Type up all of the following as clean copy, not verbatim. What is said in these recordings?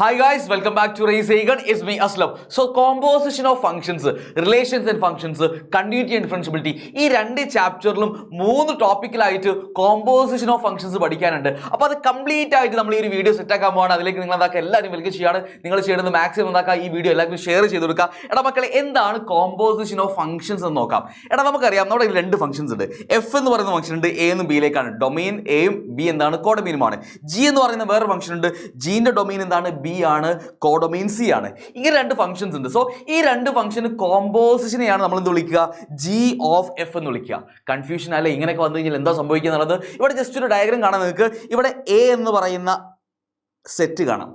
Hi guys, welcome back to Raise Egan. It's me Aslam. So composition of functions, relations and functions, continuity and differentiability ഈ രണ്ട് ചാപ്റ്ററിലും മൂന്ന് ടോപ്പിക്കിലായിട്ട് composition of functions പഠിക്കാനുണ്ട്. അപ്പോൾ അത് complete ആയിട്ട് നമ്മൾ ഈ ഒരു വീഡിയോ സെറ്റ് ആക്കാൻ പോവാണ്. അതിലേക്ക് നിങ്ങൾ എന്താക്കുക എല്ലാവരും വെൽക്കം ചെയ്യാണ്. നിങ്ങൾ ചെയ്യുന്നത് മാക്സിമം എന്താക്കുക ഈ വീഡിയോ എല്ലാവർക്കും ഷെയർ ചെയ്ത് കൊടുക്കുക. എടാ മക്കളെ എന്താണ് കോമ്പോസിഷൻ ഓഫ് ഫംഗ്ഷൻസ് എന്ന് നോക്കാം. എടാ നമുക്കറിയാം നമ്മുടെ രണ്ട് ഫംഗ്ഷൻസ് ഉണ്ട്. എഫ് എന്ന് പറയുന്ന ഫംഗ്ഷൻ ഉണ്ട്, എ എന്നും ബിയിലേക്കാണ്. ഡൊമെയിൻ എയും ബി എന്താണ് കോഡൊമെയിനുമാണ്. ജി എന്ന് പറയുന്ന വേറെ ഫംഗ്ഷൻ ഉണ്ട്, ജിന്റെ ഡൊമെയിൻ എന്താണ് ബി ആണ്, കോഡൊമെയിൻ സി ആണ്. ഇങ്ങനെ രണ്ട് ഫംഗ്ഷൻസ് ഉണ്ട്. സോ ഈ രണ്ട് ഫംഗ്ഷന് കോമ്പോസിഷനെയാണ് നമ്മൾ എന്ത് വിളിക്കുക, ജി ഓഫ് എഫ് എന്ന് വിളിക്കുക. കൺഫ്യൂഷൻ അല്ലെ? ഇങ്ങനെയൊക്കെ വന്നു കഴിഞ്ഞാൽ എന്താ സംഭവിക്കുക എന്നുള്ളത് ഇവിടെ ജസ്റ്റ് ഒരു ഡയഗ്രം കാണാൻ നിങ്ങൾക്ക്. ഇവിടെ എ എന്ന് പറയുന്ന സെറ്റ് കാണാം.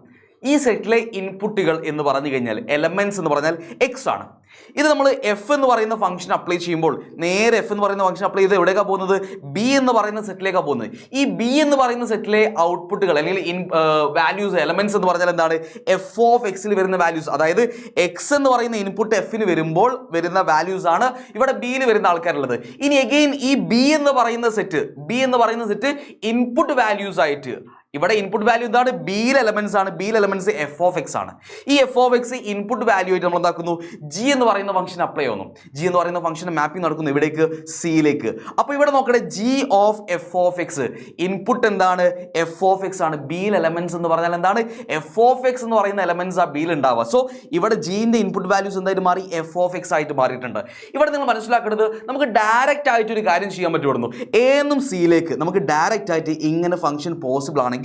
ഈ സെറ്റിലെ ഇൻപുട്ടുകൾ എന്ന് പറഞ്ഞു കഴിഞ്ഞാൽ എലമെന്റ്സ് എന്ന് പറഞ്ഞാൽ എക്സ് ആണ്. ഇത് നമ്മൾ എഫ് എന്ന് പറയുന്ന ഫംഗ്ഷൻ അപ്ലൈ ചെയ്യുമ്പോൾ നേരെ എഫ് എന്ന് പറയുന്ന ഫംഗ്ഷൻ അപ്ലൈ ചെയ്ത് എവിടേക്കാണ് പോകുന്നത്, ബി എന്ന് പറയുന്ന സെറ്റിലേക്കാണ് പോകുന്നത്. ഈ ബി എന്ന് പറയുന്ന സെറ്റിലെ ഔട്ട്പുട്ടുകൾ അല്ലെങ്കിൽ വാല്യൂസ് എലമെന്റ്സ് എന്ന് പറഞ്ഞാൽ എന്താണ്, എഫ് ഓഫ് എക്സിൽ വരുന്ന വാല്യൂസ്. അതായത് എക്സ് എന്ന് പറയുന്ന ഇൻപുട്ട് എഫിന് വരുമ്പോൾ വരുന്ന വാല്യൂസ് ആണ് ഇവിടെ ബിയിൽ വരുന്ന ആൾക്കാരുള്ളത്. ഇനി അഗെയിൻ ഈ ബി എന്ന് പറയുന്ന സെറ്റ് ഇൻപുട്ട് വാല്യൂസ് ആയിട്ട് ഇവിടെ ഇൻപുട്ട് വാല്യൂ എന്താണ്, ബിയിൽ എലമെന്റ്സ് ആണ്. ബിയിൽ എലമെന്റ്സ് എഫ് ഓഫ് എക്സ് ആണ്. ഈ F of X input value ആയിട്ട് നമ്മൾ എന്താക്കുന്നു, ജി എന്ന് പറയുന്ന ഫംഗ്ഷൻ അപ്ലൈ ചെയ്യുന്നു. ജി എന്ന് പറയുന്ന ഫംഗ്ഷൻ മാപ്പിംഗ് നടക്കുന്നു ഇവിടേക്ക് സിയിലേക്ക്. അപ്പോൾ ഇവിടെ നോക്കട്ടെ, G of F of X input എന്താണ്, എഫ് ഓഫ് എക്സ് ആണ്. ബിയിൽ എലമെന്റ്സ് എന്ന് പറഞ്ഞാൽ എന്താണ്, എഫ് ഓഫ് എക്സ് എന്ന് പറയുന്ന എലമെന്റ്സ് ആ ബിയിൽ ഉണ്ടാവുക. സോ ഇവിടെ ജിന്റെ ഇൻപുട്ട് വാല്യൂസ് എന്തായിട്ട് മാറി, എഫ് ഓഫ് എക്സ് ആയിട്ട് മാറിയിട്ടുണ്ട്. ഇവിടെ നിങ്ങൾ മനസ്സിലാക്കേണ്ടത് നമുക്ക് ഡയറക്റ്റ് ആയിട്ട് ഒരു കാര്യം ചെയ്യാൻ പറ്റുമായിരുന്നു. എ എന്നും സിയിലേക്ക് നമുക്ക് ഡയറക്റ്റ് ആയിട്ട് ഇങ്ങനെ ഫംഗ്ഷൻ പോസിബിൾ ആണെങ്കിൽ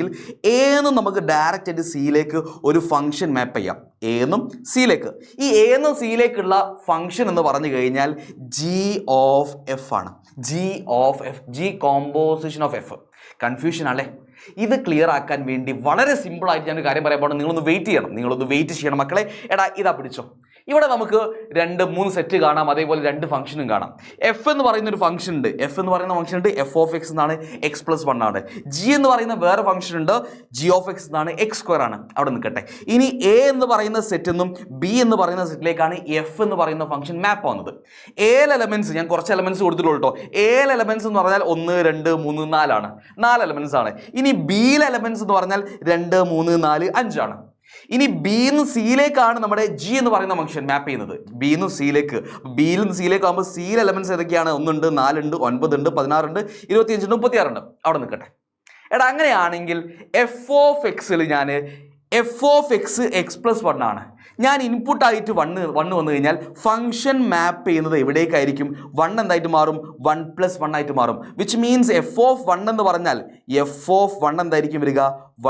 എന്നും നമുക്ക് ഡയറക്റ്റ് ആയിട്ട് സിയിലേക്ക് ഒരു ഫംഗ്ഷൻ മാപ്പ് ചെയ്യാം. എന്നും സിയിലേക്ക്. ഈ എന്നും സിയിലേക്കുള്ള ഫംഗ്ഷൻ എന്ന് പറഞ്ഞു കഴിഞ്ഞാൽ ജി ഓഫ് എഫ് ആണ്. G of F, g composition of F. Confusion അല്ലേ? ഇത് ക്ലിയർ ആക്കാൻ വേണ്ടി വളരെ സിമ്പിൾ ആയിട്ട് ഞാൻ കാര്യം പറയാൻ പോകണം. നിങ്ങളൊന്ന് വെയിറ്റ് ചെയ്യണം മക്കളെ. എടാ ഇതാ പിടിച്ചോ. ഇവിടെ നമുക്ക് 2-3 സെറ്റ് കാണാം, അതേപോലെ 2 ഫംഗ്ഷനും കാണാം. എഫ് എന്ന് പറയുന്ന ഒരു ഫംഗ്ഷൻ ഉണ്ട്. എഫ് ഓഫ് എക്സ് എന്നാണ്, എക്സ് പ്ലസ് 1 ആണ്. ജി എന്ന് പറയുന്ന വേറെ ഫംഗ്ഷൻ ഉണ്ട്, ജി ഓഫ് എക്സ് എന്നാണ്, എക്സ് സ്ക്വയർ ആണ്. അവിടെ നിൽക്കട്ടെ. ഇനി എ എന്ന് പറയുന്ന സെറ്റ് എന്നും ബി എന്ന് പറയുന്ന സെറ്റിലേക്കാണ് എഫ് എന്ന് പറയുന്ന ഫംഗ്ഷൻ മാപ്പ് ആവുന്നത്. ഏൽ എലമെന്റ്സ് ഞാൻ കുറച്ച് എലമെന്റ്സ് കൊടുത്തിട്ടുള്ളൂ കേട്ടോ. ഏൽ എലമെന്റ്സ് എന്ന് പറഞ്ഞാൽ 1, 2, 3, 4 ആണ്. 4 എലമെന്റ്സ് ആണ്. ഇനി ബിയിലെ എലമെന്റ്സ് എന്ന് പറഞ്ഞാൽ 2, 3, 4, 5 ആണ്. ഇനി ബിന്ന് സിയിലേക്കാണ് നമ്മുടെ ജി എന്ന് പറയുന്ന ഫംഗ്ഷൻ മാപ്പ് ചെയ്യുന്നത്. ബിന്ന് സിയിലേക്ക് ആകുമ്പോൾ സിയിൽ എലമെന്റ്സ് ഏതൊക്കെയാണ്, 1 ഉണ്ട്, 4 ഉണ്ട്, 9 ഉണ്ട്, 16 ഉണ്ട്, 25 ഉണ്ട്, 36 ഉണ്ട്. അവിടെ നിൽക്കട്ടെ. എടാ അങ്ങനെയാണെങ്കിൽ എഫ് ഓഫ് എക്സിൽ ഞാൻ F of x X plus 1 ആണ്. ഞാൻ ഇൻപുട്ടായിട്ട് 1 വന്നു കഴിഞ്ഞാൽ ഫംഗ്ഷൻ മാപ്പ് ചെയ്യുന്നത് എവിടേക്കായിരിക്കും, 1 എന്തായിട്ട് മാറും, 1 + 1 ആയിട്ട് മാറും. വിച്ച് മീൻസ് എഫ് ഓഫ് 1 എന്ന് പറഞ്ഞാൽ എഫ് ഓഫ് 1 എന്തായിരിക്കും വരിക,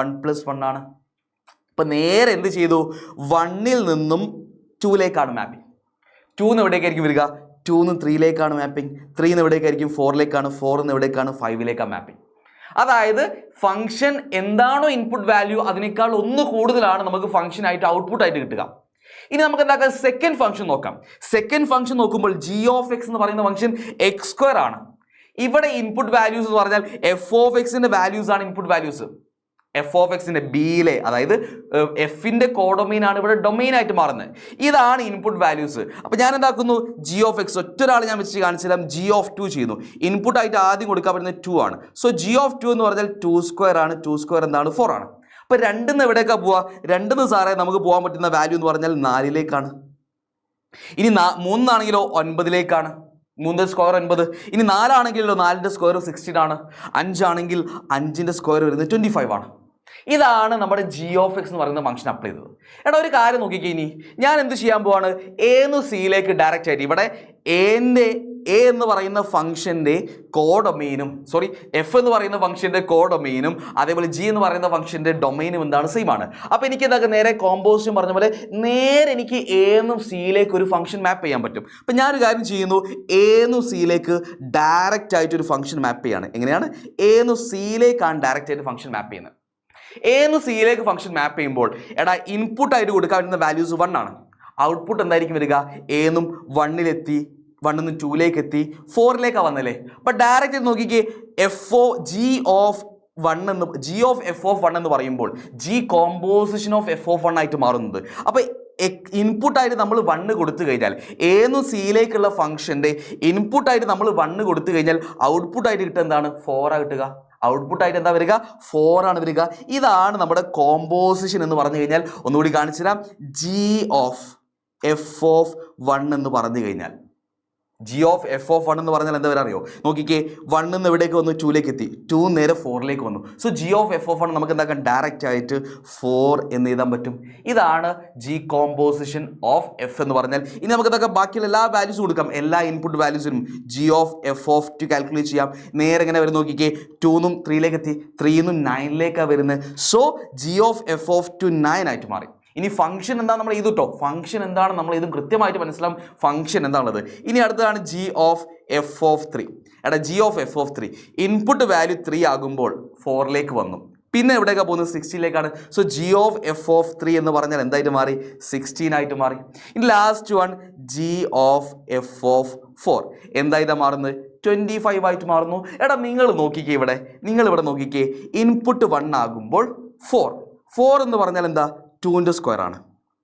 1 + 1 ആണ്. അപ്പം നേരെ എന്ത് ചെയ്തു, 1ൽ നിന്നും 2ലേക്കാണ് മാപ്പിംഗ്. 2 എവിടേക്കായിരിക്കും വരിക, 2 3ലേക്കാണ് മാപ്പിംഗ്. 3 എവിടേക്കായിരിക്കും, 4ലേക്കാണ്. 4 എവിടേക്കാണ്, 5ലേക്കാണ് മാപ്പിംഗ്. അതായത് ഫംഗ്ഷൻ എന്താണോ ഇൻപുട്ട് വാല്യൂ അതിനേക്കാൾ 1 കൂടുതലാണ് നമുക്ക് ഫംഗ്ഷൻ ആയിട്ട് ഔട്ട്പുട്ട് ആയിട്ട് കിട്ടുക. ഇനി നമുക്ക് എന്താക്കാം, സെക്കൻഡ് ഫംഗ്ഷൻ നോക്കാം. സെക്കൻഡ് ഫംഗ്ഷൻ നോക്കുമ്പോൾ ജി ഓഫ് എക്സ് എന്ന് പറയുന്ന ഫംഗ്ഷൻ എക്സ് സ്ക്വയർ ആണ്. ഇവിടെ ഇൻപുട്ട് വാല്യൂസ് എന്ന് പറഞ്ഞാൽ എഫ് ഓഫ് എക്സിന്റെ വാല്യൂസ് ആണ് ഇൻപുട്ട് വാല്യൂസ്. എഫ് ഓഫ് എക്സിന്റെ ബിയിലെ, അതായത് എഫിന്റെ കോഡൊമെയിൻ ആണ് ഇവിടെ ഡൊമെയിൻ ആയിട്ട് മാറുന്നത്. ഇതാണ് ഇൻപുട്ട് വാല്യൂസ്. അപ്പൊ ഞാൻ എന്താക്കുന്നു, ജി ഓഫ് എക്സ് ഒറ്റൊരാൾ ഞാൻ വെച്ച് കാണിച്ചാൽ ജി ഓഫ് 2 ചെയ്യുന്നു. ഇൻപുട്ട് ആയിട്ട് ആദ്യം കൊടുക്കാൻ പറ്റുന്നത് 2 ആണ്. സോ ജി ഓഫ് 2 എന്ന് പറഞ്ഞാൽ 2 സ്ക്വയർ ആണ്. 2 സ്ക്വയർ എന്താണ്, 4 ആണ്. അപ്പൊ 2 എവിടേക്കാ പോവാ, 2 സാറേ നമുക്ക് പോകാൻ പറ്റുന്ന വാല്യൂ എന്ന് പറഞ്ഞാൽ 4ലേക്കാണ്. ഇനി 3 ആണെങ്കിലോ 9ലേക്കാണ്. 3 സ്ക്വയർ 9. ഇനി 4 ആണെങ്കിലോ 4ന്റെ സ്ക്വയർ 16 ആണ്. 5 ആണെങ്കിൽ 5ന്റെ സ്ക്വയർ വരുന്നത് 25 ആണ്. ഇതാണ് നമ്മുടെ ജി ഓഫ് എക്സ് എന്ന് പറയുന്ന ഫംഗ്ഷൻ അപ്ലൈ ചെയ്തത്. എടാ ഒരു കാര്യം നോക്കിക്കേ, ഇനി ഞാൻ എന്ത് ചെയ്യാൻ പോവാണ്, എന്ന് സിയിലേക്ക് ഡയറക്റ്റ് ആയിട്ട് ഇവിടെ എ എന്ന് പറയുന്ന ഫംഗ്ഷന്റെ കോഡൊമെയിനും എഫ് എന്ന് പറയുന്ന ഫംഗ്ഷന്റെ കോഡൊമെയിനും അതേപോലെ ജി എന്ന് പറയുന്ന ഫംഗ്ഷന്റെ ഡൊമെയിനും എന്താണ്, സെയിം ആണ്. അപ്പൊ എനിക്ക് എന്താക്കുക, നേരെ കോമ്പോസിഷൻ പറഞ്ഞ പോലെ നേരെ എനിക്ക് എന്നും സിയിലേക്ക് ഒരു ഫംഗ്ഷൻ മാപ്പ് ചെയ്യാൻ പറ്റും. അപ്പൊ ഞാനൊരു കാര്യം ചെയ്യുന്നു, എന്നും സിയിലേക്ക് ഡയറക്റ്റ് ആയിട്ട് ഒരു ഫംഗ്ഷൻ മാപ്പ് ചെയ്യാണ്. എങ്ങനെയാണ്, എന്നും സിയിലേക്കാണ് ഡയറക്റ്റ് ആയിട്ട് ഫംഗ്ഷൻ മാപ്പ് ചെയ്യുന്നത്. എന്ന് സിയിലേക്ക് ഫംഗ്ഷൻ മാപ്പ് ചെയ്യുമ്പോൾ എടാ ഇൻപുട്ട് ആയിട്ട് കൊടുക്കാൻ പറ്റുന്ന വാല്യൂസ് 1 ആണ്. ഔട്ട്പുട്ട് എന്തായിരിക്കും വരിക, എന്നും 1ലെത്തി, 1 നിന്ന് 2ലേക്ക് എത്തി, 4ലേക്കാണ് വന്നല്ലേ. അപ്പൊ ഡയറക്റ്റ് നോക്കിക്കേ, ജി ഓഫ് എഫ് ഓഫ് 1 എന്ന് പറയുമ്പോൾ G composition of F of 1 ആയിട്ട് മാറുന്നത്. അപ്പൊ ഇൻപുട്ടായിട്ട് നമ്മൾ 1 കൊടുത്തു കഴിഞ്ഞാൽ എന്നും സിയിലേക്കുള്ള ഫംഗ്ഷന്റെ ഇൻപുട്ടായിട്ട് നമ്മൾ 1 കൊടുത്തു കഴിഞ്ഞാൽ ഔട്ട്പുട്ടായിട്ട് കിട്ടുക എന്താണ്, 4 ആ കിട്ടുക. ഔട്ട്പുട്ട് ആയിട്ട് എന്താ വരിക? 4 ആണ് വരിക. ഇതാണ് നമ്മുടെ കോമ്പോസിഷൻ എന്ന് പറഞ്ഞു കഴിഞ്ഞാൽ. ഒന്നുകൂടി കാണിച്ചു തരാം. ജി ഓഫ് എഫ് ഓഫ് 1 എന്ന് പറഞ്ഞു കഴിഞ്ഞാൽ, ജി ഓഫ് എഫ് ഓഫ് 1 എന്ന് പറഞ്ഞാൽ എന്താ വരെ അറിയോ? നോക്കിക്കേ, 1 എന്ന് എവിടേക്ക് വന്നു? 2ലേക്ക് എത്തി. 2 നേരെ 4ലേക്ക് വന്നു. So g of F of 1 നമുക്ക് എന്താക്കാം? ഡയറക്റ്റ് ആയിട്ട് 4 എന്ന് എഴുതാൻ പറ്റും. ഇതാണ് ജി കോമ്പോസിഷൻ ഓഫ് എഫ് എന്ന് പറഞ്ഞാൽ. ഇനി നമുക്ക് എന്താക്കാം? ബാക്കിയുള്ള എല്ലാ വാല്യൂസും കൊടുക്കാം. എല്ലാ ഇൻപുട്ട് വാല്യൂസിനും g of F of 2 calculate ചെയ്യാം. നേരെ എങ്ങനെ വരും നോക്കിക്കേ, 2ന്നും 3ലേക്ക് എത്തി. 3ന്നും 9ലേക്കാണ് വരുന്നത്. So g of F of 2 9 ആയിട്ട് മാറി. ഇനി ഫംഗ്ഷൻ എന്താണ് നമ്മൾ എഴുതുട്ടോ? ഫംഗ്ഷൻ എന്താണ് നമ്മൾ ഇതും കൃത്യമായിട്ട് മനസ്സിലാവും ഫംഗ്ഷൻ എന്താണുള്ളത്. ഇനി അടുത്തതാണ് ജി ഓഫ് എഫ് ഓഫ് 3. എടാ, g of F of 3 input value 3 ആകുമ്പോൾ 4ലേക്ക് വന്നു. പിന്നെ എവിടേക്കാണ് പോകുന്നത്? 16ലേക്കാണ്. So g of F of 3 എന്ന് പറഞ്ഞാൽ എന്തായിട്ട് മാറി? 16 ആയിട്ട് മാറി. ഇനി last one G of F of 4 എന്തായിട്ടാ മാറുന്നത്? 25 ആയിട്ട് മാറുന്നു. എടാ, നിങ്ങൾ നോക്കിക്കേ, നിങ്ങൾ ഇവിടെ നോക്കിക്കേ, ഇൻപുട്ട് 1 ആകുമ്പോൾ 4 എന്ന് പറഞ്ഞാൽ എന്താ? 2ന്റെ സ്ക്വയർ ആണ്.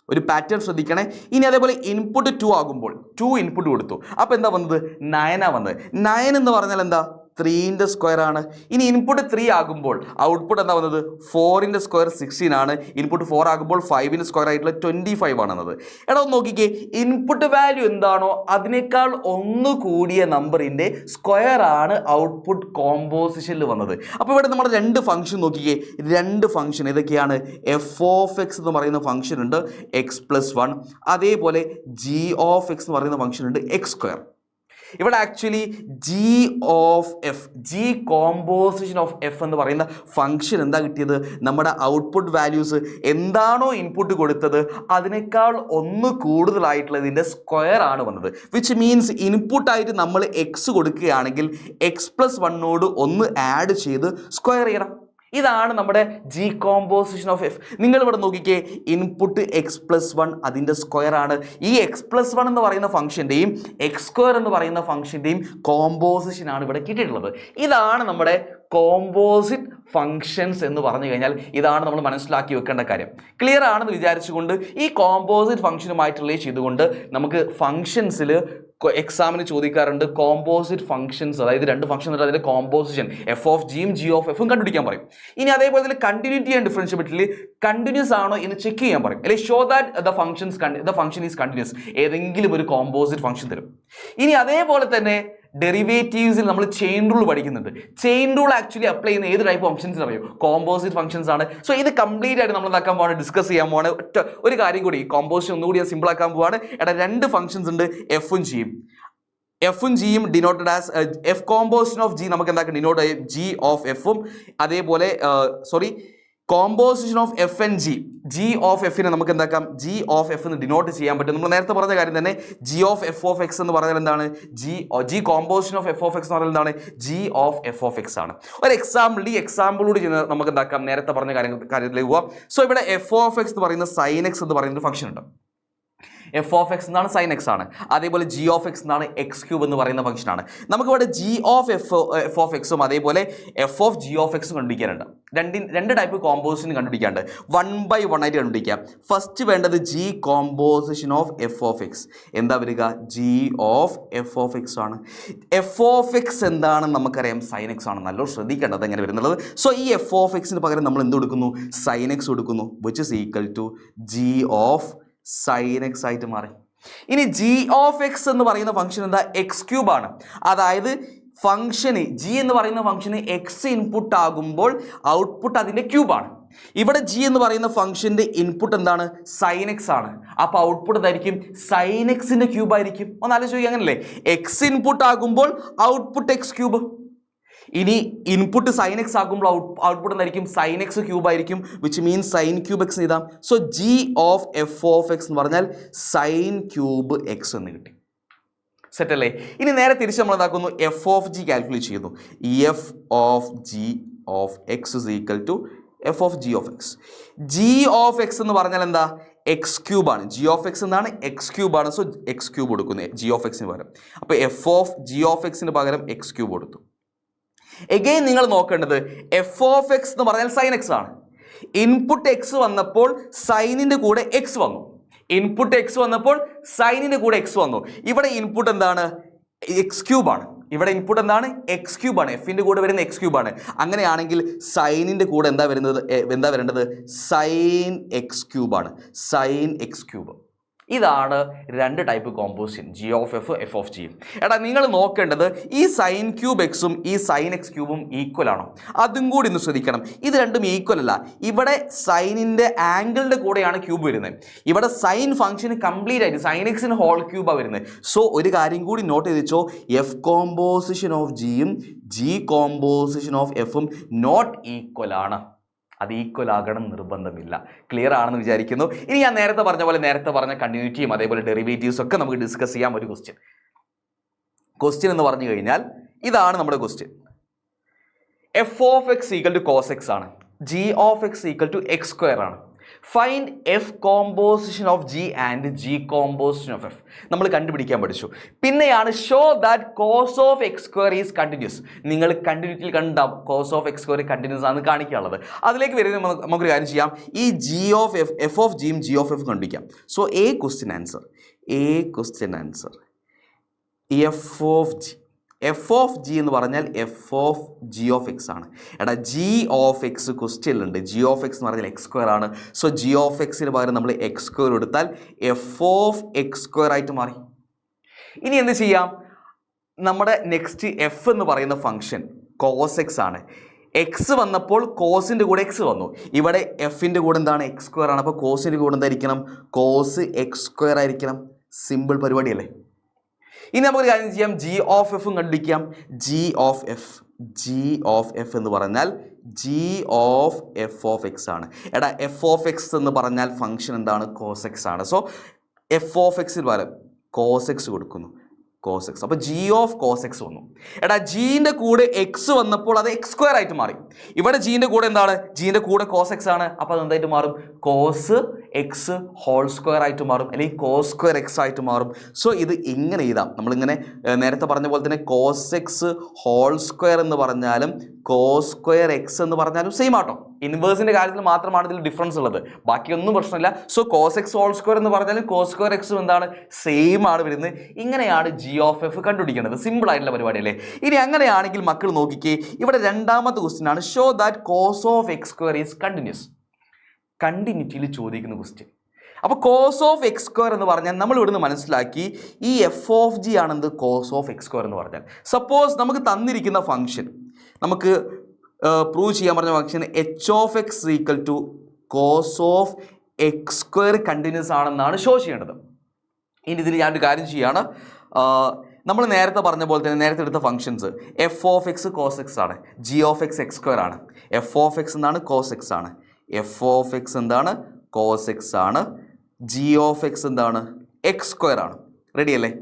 ഒരു പാറ്റേൺ ശ്രദ്ധിക്കണേ. ഇനി അതേപോലെ ഇൻപുട്ട് 2 ആകുമ്പോൾ 2 ഇൻപുട്ട് കൊടുത്തു. അപ്പോൾ എന്താ വന്നത്? 9 വന്നത്. 9 എന്ന് പറഞ്ഞാൽ എന്താ? 3ന്റെ സ്ക്വയർ ആണ്. ഇനി ഇൻപുട്ട് 3 ആകുമ്പോൾ ഔട്ട്പുട്ട് എന്താ വന്നത്? 4ന്റെ സ്ക്വയർ 16 ആണ്. ഇൻപുട്ട് 4 ആകുമ്പോൾ 5ന്റെ സ്ക്വയർ ആയിട്ടുള്ള 25 ആണ് വന്നത്. എടാ, നോക്കിക്കേ, ഇൻപുട്ട് വാല്യൂ എന്താണോ അതിനേക്കാൾ 1 കൂടിയ നമ്പറിൻ്റെ സ്ക്വയർ ആണ് ഔട്ട്പുട്ട് കോമ്പോസിഷനിൽ വന്നത്. അപ്പോൾ ഇവിടെ നമ്മുടെ 2 ഫംഗ്ഷൻ നോക്കിക്കേ. 2 ഫംഗ്ഷൻ ഏതൊക്കെയാണ്? എഫ് ഓഫ് എക്സ് എന്ന് പറയുന്ന ഫംഗ്ഷൻ ഉണ്ട്, x+1. അതേപോലെ ജി ഓഫ് എക്സ് എന്ന് പറയുന്ന ഫംഗ്ഷൻ ഉണ്ട്, x². ഇവിടെ actually G of F, g composition of F എന്ന് പറയുന്ന ഫംഗ്ഷൻ എന്താ കിട്ടിയത്? നമ്മുടെ ഔട്ട്പുട്ട് വാല്യൂസ് എന്താണോ ഇൻപുട്ട് കൊടുത്തത് അതിനേക്കാൾ 1 കൂടുതലായിട്ടുള്ളതിൻ്റെ സ്ക്വയർ ആണ് വന്നത്. വിച്ച് മീൻസ് ഇൻപുട്ടായിട്ട് നമ്മൾ എക്സ് കൊടുക്കുകയാണെങ്കിൽ x+1നോട് 1 ആഡ് ചെയ്ത് സ്ക്വയർ ചെയ്യണം. ഇതാണ് നമ്മുടെ ജി കോമ്പോസിഷൻ ഓഫ് എഫ്. നിങ്ങൾ ഇവിടെ നോക്കിക്കേ, ഇൻപുട്ട് x+1 അതിൻ്റെ സ്ക്വയർ ആണ്. ഈ x+1 എന്ന് പറയുന്ന ഫംഗ്ഷൻ്റെയും x² എന്ന് പറയുന്ന ഫംഗ്ഷൻ്റെയും കോമ്പോസിഷൻ ആണ് ഇവിടെ കിട്ടിയിട്ടുള്ളത്. ഇതാണ് നമ്മുടെ കോമ്പോസിറ്റ് ഫങ്ഷൻസ് എന്ന് പറഞ്ഞു കഴിഞ്ഞാൽ. ഇതാണ് നമ്മൾ മനസ്സിലാക്കി വെക്കേണ്ട കാര്യം. ക്ലിയർ ആണെന്ന് വിചാരിച്ചുകൊണ്ട് ഈ കോമ്പോസിറ്റ് ഫംഗ്ഷനുമായിട്ട് റിലേറ്റ് ചെയ്തുകൊണ്ട് നമുക്ക് ഫംഗ്ഷൻസിൽ എക്സാമിന് ചോദിക്കാറുണ്ട് കോമ്പോസിറ്റ് ഫംഗ്ഷൻസ്, അതായത് 2 ഫംഗ്ഷൻ ഉണ്ട്, അതിൻ്റെ കോമ്പോസിഷൻ എഫ് ഓഫ് ജിയും ജി ഓഫ് എഫും കണ്ടുപിടിക്കാൻ പറയും. ഇനി അതേപോലെ തന്നെ കണ്ടിന്യൂറ്റി ആൻഡ് ഡിഫറൻഷ്യബിലിറ്റിയിൽ കണ്ടിന്യൂസ് ആണോ എന്ന് ചെക്ക് ചെയ്യാൻ പറയും. അല്ലെങ്കിൽ show that the function is continuous, ഏതെങ്കിലും ഒരു കോമ്പോസിറ്റ് ഫംഗ്ഷൻ തരും. ഇനി അതേപോലെ തന്നെ ഡെറിവേറ്റീവ്സിൽ നമ്മൾ ചെയിൻ റൂൾ പഠിക്കുന്നുണ്ട്. ചെയിൻ റൂൾ ആക്ച്വലി അപ്ലൈ ചെയ്യുന്ന ഏത് ടൈപ്പ് ഫംഗ്ഷൻസ് അറിയോ? കോമ്പോസിറ്റ് ഫംഗ്ഷൻസ് ആണ്. സോ ഇത് കംപ്ലീറ്റ് ആയിട്ട് നമ്മൾ എന്താക്കാൻ പോവാണ്? ഡിസ്കസ് ചെയ്യാൻ പോവാണ്. ഒരു കാര്യം കൂടി, കോമ്പോസിഷൻ ഒന്നുകൂടി സിമ്പിൾ ആക്കാൻ പോവാണ്. എടാ, 2 ഫംഗ്ഷൻസ് ഉണ്ട്, എഫും ജിയും denoted as F composition of G നമുക്ക് എന്താക്കാം? ഡിനോട്ട് ചെയ്യും ജി ഓഫ് എഫും. അതേപോലെ composition of F and g of എഫിനെ നമുക്ക് എന്താക്കാം? ജി ഓഫ് എഫ് എന്ന് ഡിനോട്ട് ചെയ്യാൻ പറ്റും. നമ്മൾ നേരത്തെ പറഞ്ഞ കാര്യം തന്നെ. G of F of X എന്ന് പറഞ്ഞാൽ എന്താണ്? G composition of F of X എന്ന് പറഞ്ഞാൽ എന്താണ്? G of F of X ആണ്. ഒരു എക്സാമ്പിൾ, ഈ എക്സാമ്പിളോട് നമുക്ക് എന്താക്കാം? നേരത്തെ പറഞ്ഞ കാര്യത്തിലേക്ക് പോവാം. സോ ഇവിടെ എഫ് ഓഫ് എക്സ് എന്ന് പറയുന്ന സൈൻ എക്സ് എന്ന് പറയുന്ന ഒരു ഫംഗ്ഷൻ ഉണ്ട്. എഫ് ഓഫ് എക്സ് എന്നാണ് സൈൻ എക്സ് ആണ്. അതേപോലെ ജി ഓഫ് എക്സ് എന്നാണ് x³ എന്ന് പറയുന്ന ഫംഗ്ഷനാണ്. നമുക്കിവിടെ ജി ഓഫ് എഫ് ഓഫ് എക്സും അതേപോലെ എഫ് ഓഫ് ജി ഓഫ് എക്സും കണ്ടുപിടിക്കാനുണ്ട്. രണ്ട് ടൈപ്പ് കോമ്പോസിഷൻ കണ്ടുപിടിക്കാണ്ട് 1/1 ആയിട്ട് കണ്ടുപിടിക്കാം. ഫസ്റ്റ് വേണ്ടത് G composition of F of X. എന്താ വരിക? G of F of X ആണ്. എഫ് ഓഫ് എക്സ് എന്താണെന്ന് നമുക്കറിയാം, സൈൻ എക്സ് ആണ്. നല്ലോണം ശ്രദ്ധിക്കേണ്ടത് എങ്ങനെ വരുന്നുള്ളത്. സോ ഈ എഫ് ഓഫ് എക്സിന് പകരം നമ്മൾ എന്ത് കൊടുക്കുന്നു? സൈൻ എക്സ് കൊടുക്കുന്നു. Which is equal to G of sine X ആയിട്ട് മാറി. ഇനി ജി ഓഫ് എക്സ് എന്ന് പറയുന്ന ഫംഗ്ഷൻ എന്താ? x³ ആണ്. അതായത് ഫംഗ്ഷന് ജി എന്ന് പറയുന്ന ഫംഗ്ഷന് എക്സ് ഇൻപുട്ട് ആകുമ്പോൾ ഔട്ട്പുട്ട് അതിൻ്റെ ക്യൂബാണ്. ഇവിടെ ജി എന്ന് പറയുന്ന ഫംഗ്ഷന്റെ ഇൻപുട്ട് എന്താണ്? സൈൻ എക്സ് ആണ്. അപ്പോൾ ഔട്ട്പുട്ട് എന്തായിരിക്കും? സൈൻ എക്സിന്റെ ക്യൂബ് ആയിരിക്കും. ഒന്ന് ആലോചിക്കുക, അങ്ങനല്ലേ? എക്സ് ഇൻപുട്ട് ആകുമ്പോൾ ഔട്ട്പുട്ട് x³. ഇനി ഇൻപുട്ട് സൈൻ എക്സ് ആകുമ്പോൾ ഔട്ട്പുട്ട് എന്തായിരിക്കും? സൈൻ എക്സ് ക്യൂബ് ആയിരിക്കും. Which means sine cube x എഴുതാം. So g of F of X എന്ന് പറഞ്ഞാൽ സൈൻ ക്യൂബ് എക്സ് എന്ന് കിട്ടി. സെറ്റ് അല്ലേ? ഇനി നേരെ തിരിച്ച് നമ്മൾ എന്താക്കുന്നു? എഫ് ഓഫ് ജി കാൽക്കുലേറ്റ് ചെയ്യുന്നു. F of G of X is equal to F of G of X. G of X എന്ന് പറഞ്ഞാൽ എന്താ? x³ ആണ്. ജി ഓഫ് എക്സ് എന്നാണ് x³ ആണ്. സോ x³ കൊടുക്കുന്നത് ജി ഓഫ് എക്സിന് പകരം. അപ്പോൾ എഫ് ഓഫ് ജി ഓഫ് എക്സിന് പകരം x³ കൊടുത്തു. എഗെയിൻ നിങ്ങൾ നോക്കേണ്ടത് എഫ് ഓഫ് എക്സ് എന്ന് പറഞ്ഞാൽ സൈൻ എക്സ് ആണ്. ഇൻപുട്ട് എക്സ് വന്നപ്പോൾ സൈനിൻ്റെ കൂടെ എക്സ് വന്നു. ഇൻപുട്ട് എക്സ് വന്നപ്പോൾ സൈനിൻ്റെ കൂടെ എക്സ് വന്നു. ഇവിടെ ഇൻപുട്ട് എന്താണ്? x³ ആണ്. ഇവിടെ ഇൻപുട്ട് എന്താണ്? എക്സ് ക്യൂബ് ആണ്. എഫിൻ്റെ കൂടെ വരുന്ന എക്സ് ക്യൂബ് ആണ്. അങ്ങനെയാണെങ്കിൽ സൈനിൻ്റെ കൂടെ എന്താ വരേണ്ടത്? സൈൻ എക്സ് ക്യൂബ് ആണ്. Sine X cube. ഇതാണ് രണ്ട് type composition, G of F, F of G. എടാ നിങ്ങൾ നോക്കേണ്ടത് ഈ സൈൻ ക്യൂബ് എക്സും ഈ സൈൻ എക്സ് ക്യൂബും ഈക്വൽ ആണോ? അതും കൂടി ഒന്ന് ശ്രദ്ധിക്കണം. ഇത് രണ്ടും ഈക്വൽ അല്ല. ഇവിടെ സൈനിൻ്റെ ആംഗിളിൻ്റെ കൂടെയാണ് ക്യൂബ് വരുന്നത്. ഇവിടെ സൈൻ ഫംഗ്ഷന് കംപ്ലീറ്റ് ആയിട്ട് സൈൻ എക്സിന് ഹോൾ ക്യൂബാണ് വരുന്നത്. സോ ഒരു കാര്യം കൂടി നോട്ട് ചെയ്ത് വെച്ചോ, എഫ് കോമ്പോസിഷൻ ഓഫ് ജിയും ജി കോമ്പോസിഷൻ ഓഫ് എഫും നോട്ട് ഈക്വൽ ആണ്. അത് ഈക്വൽ ആകണം നിർബന്ധമില്ല. ക്ലിയർ ആണെന്ന് വിചാരിക്കുന്നു. ഇനി ഞാൻ നേരത്തെ പറഞ്ഞ കണ്ടിന്യൂറ്റിയും അതേപോലെ ഡെറിവേറ്റീവ്സ് ഒക്കെ നമുക്ക് ഡിസ്കസ് ചെയ്യാം. ഒരു ക്വസ്റ്റ്യൻ എന്ന് പറഞ്ഞു കഴിഞ്ഞാൽ ഇതാണ് നമ്മുടെ question. F of X equal to cos X ആണ്. G of X equal to x square ആണ്. Find f composition of g and g composition of f നമ്മൾ കണ്ടുപിടിക്കാൻ പഠിച്ചു. പിന്നെയാണ് show that cos of X square is continuous. നിങ്ങൾ കണ്ടിന്യൂറ്റിയിൽ കണ്ട cos of X square continuous ആണ് കാണിക്കാനുള്ളത്. അതിലേക്ക് വരുന്ന നമുക്കൊരു കാര്യം ചെയ്യാം. ഈ g of F, F of ജിയും ജി ഓഫ് എഫ് കണ്ടുപിടിക്കാം. So A question answer f of g. F of G എന്ന് പറഞ്ഞാൽ f of G of X ആണ്. എടാ ജി ഓഫ് എക്സ് ക്വസ്റ്റ്യനിലുണ്ട്. ജി ഓഫ് എക്സ് എന്ന് പറഞ്ഞാൽ എക്സ് സ്ക്വയർ ആണ്. സോ ജി ഓഫ് എക്സിന് പകരം നമ്മൾ എക്സ് സ്ക്വയർ എടുത്താൽ എഫ് ഓഫ് എക്സ് സ്ക്വയർ ആയിട്ട് മാറി. ഇനി എന്ത് ചെയ്യാം? നമ്മുടെ നെക്സ്റ്റ് എഫ് എന്ന് പറയുന്ന ഫംഗ്ഷൻ കോസ് എക്സ് ആണ്. എക്സ് വന്നപ്പോൾ കോസിൻ്റെ കൂടെ എക്സ് വന്നു. ഇവിടെ എഫിൻ്റെ കൂടെ എന്താണ്? എക്സ് സ്ക്വയർ ആണ്. അപ്പോൾ കോസിൻ്റെ കൂടെ എന്തായിരിക്കണം? കോസ് എക്സ് സ്ക്വയർ ആയിരിക്കണം. സിമ്പിൾ പരിപാടിയല്ലേ? ഇനി നമുക്കൊരു കാര്യം ചെയ്യാം, ജി ഓഫ് എഫും കണ്ടുപിടിക്കാം. ജി ഓഫ് എഫ് എന്ന് പറഞ്ഞാൽ G of F of X ആണ്. എടാ എഫ് ഓഫ് എക്സ് എന്ന് പറഞ്ഞാൽ ഫംഗ്ഷൻ എന്താണ്? കോസ് എക്സ് ആണ്. സോ എഫ് ഓഫ് എക്സിന് പകരം കോസ് എക്സ് കൊടുക്കുന്നു. Cos X. അപ്പോൾ ജി ഓഫ് കോസ് എക്സ് വന്നു. എടാ ജീൻ്റെ കൂടെ എക്സ് വന്നപ്പോൾ അത് എക്സ് സ്ക്വയർ ആയിട്ട് മാറി. ഇവിടെ ജീൻ്റെ കൂടെ എന്താണ്? ജീൻ്റെ കൂടെ കോസ് എക്സ് ആണ്. അപ്പോൾ അത് എന്തായിട്ട് മാറും? കോസ് എക്സ് ഹോൾ സ്ക്വയർ ആയിട്ട് മാറും, അല്ലെങ്കിൽ കോസ് സ്ക്വയർ എക്സ് ആയിട്ട് മാറും. സോ ഇത് ഇങ്ങനെ എഴുതാം. നമ്മളിങ്ങനെ നേരത്തെ പറഞ്ഞ പോലെ തന്നെ കോസ് എക്സ് ഹോൾ സ്ക്വയർ എന്ന് പറഞ്ഞാലും കോസ് സ്ക്വയർ എക്സ് എന്ന് പറഞ്ഞാലും സെയിം ആട്ടോ. ഇൻവേഴ്സിൻ്റെ കാര്യത്തിൽ മാത്രമാണ് ഇതിൽ ഡിഫറൻസ് ഉള്ളത്. ബാക്കിയൊന്നും പ്രശ്നമില്ല. So cos X whole square എന്ന് പറഞ്ഞാലും കോസ് സ്ക്വയർ എക്സും എന്താണ്? സെയിം ആണ് വരുന്നത്. ഇങ്ങനെയാണ് ജി ഓഫ് എഫ് കണ്ടുപിടിക്കേണ്ടത്. സിമ്പിൾ ആയിട്ടുള്ള പരിപാടി അല്ലേ? ഇനി അങ്ങനെയാണെങ്കിൽ മക്കൾ നോക്കിക്കേ, ഇവിടെ രണ്ടാമത്തെ ക്വസ്റ്റ്യൻ ആണ് show that cos of X square is continuous. കണ്ടിന്യൂറ്റിയിൽ ചോദിക്കുന്ന ക്വസ്റ്റ്യൻ. അപ്പോൾ കോസ് ഓഫ് എക്സ് സ്ക്വയർ എന്ന് പറഞ്ഞാൽ നമ്മൾ ഇവിടുന്ന് മനസ്സിലാക്കി ഈ എഫ് ഓഫ് ജി ആണെന്ത്? കോസ് ഓഫ് എക്സ് സ്ക്വയർ എന്ന് പറഞ്ഞാൽ. സപ്പോസ് നമുക്ക് തന്നിരിക്കുന്ന ഫംഗ്ഷൻ നമുക്ക് പ്രൂവ് ചെയ്യാൻ പറഞ്ഞ function H of X equal to cos of X square continuous ആണെന്നാണ് ഷോ ചെയ്യേണ്ടത്. ഇനി ഇതിൽ ഞാനൊരു കാര്യം ചെയ്യുകയാണ്. നമ്മൾ നേരത്തെ പറഞ്ഞ പോലെ തന്നെ നേരത്തെ എടുത്ത functions f of x cos X ആണ്, g of x x square ആണ്, എഫ് ഓഫ് എക്സ് എന്താണ്? കോസ് എക്സ് ആണ്, എഫ് ഓഫ് എക്സ് എന്താണ്? കോസ് എക്സ് ആണ്, ജി ഓഫ് എക്സ് എന്താണ്? എക്സ് സ്ക്വയർ ആണ്. റെഡി അല്ലേ?